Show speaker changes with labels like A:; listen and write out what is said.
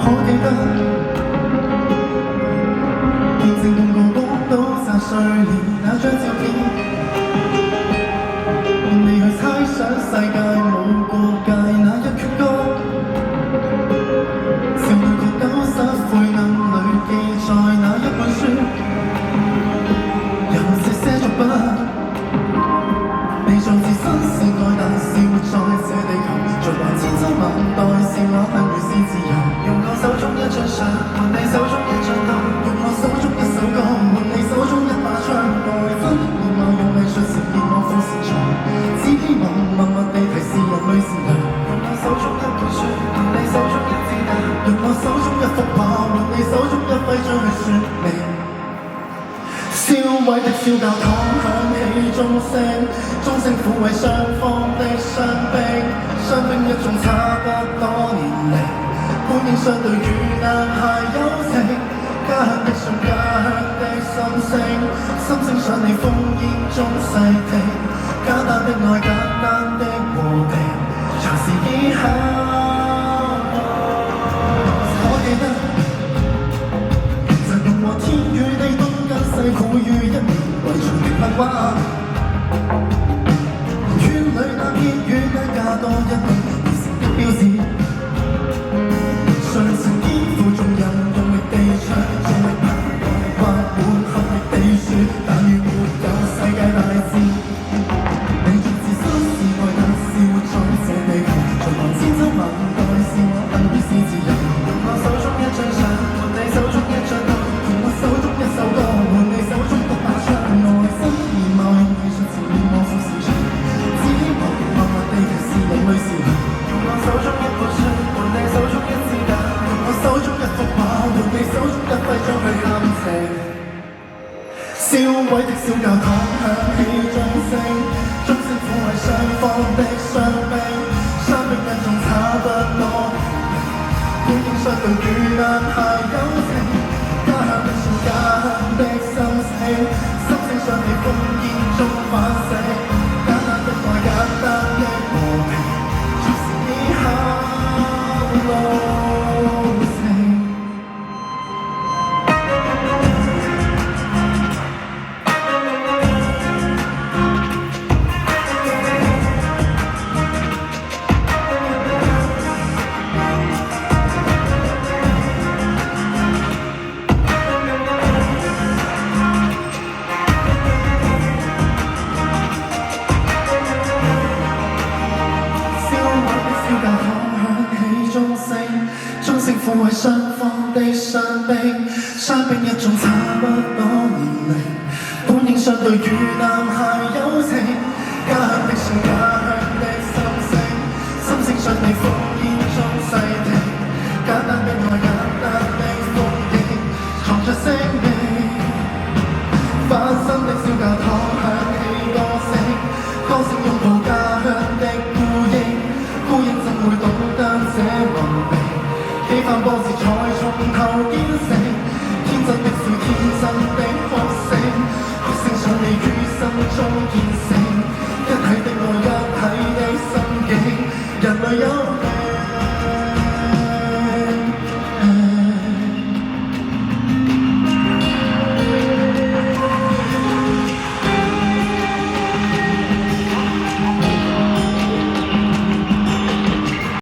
A: 可記得見證半個屋都砸碎了那張照片，伴你去猜想世界無國界那一闕歌，少女覺得失悔暗裏記載那一本書，有些作品被造自新時代，但是活在這地球，在橫千秋萬代，是我幸如是自由。用我手中一張相，換你手中一張刀；用我手中一首歌，換你手中一把槍。愛真面貌用藝術呈現我苦時長，只希望默默地提示人類善良。用我手中一本書，換你手中一支彈；用我手中一幅畫，換你手中一徽章去說明。燒毀的小教堂響起鐘聲，鐘聲撫慰雙方的傷兵，傷兵一眾差不多年齡，本應相對如男孩友情，家鄉的信，家鄉的心聲，心聲想你烽煙中細聽，簡單的愛，簡單的和平，長時以後可記得就用我天與地東跟西苦於一面，圍牆的漫畫圈裏那結語更加多一點而成的標誌，上層肩負重任用力地唱，用力爬用力畫滿合力地説，但願沒有世界大戰，你縱自新時代但是活在這地球，在萬千秋萬代是我幸於是自由。用我手中一張相，換你手中一張刀；用我手中一首歌，換你手中一把槍。愛真面貌用藝術呈現我苦時長，只希望默默地提示人類善良。用我手中一本書，換你手中一支彈；用我手中一幅畫，換你手中一徽章去喊謝。燒毀的小教堂響起鐘聲，鐘聲撫慰雙方的傷兵，傷兵一眾差不多年齡，本應相對如男孩友情，家鄉的信，家鄉的心聲，心聲想你烽煙中反省，簡單的愛，簡單的和平，從此以後路程。鐘聲撫慰雙方的傷兵，傷兵一眾差不多年齡，本應相對如男孩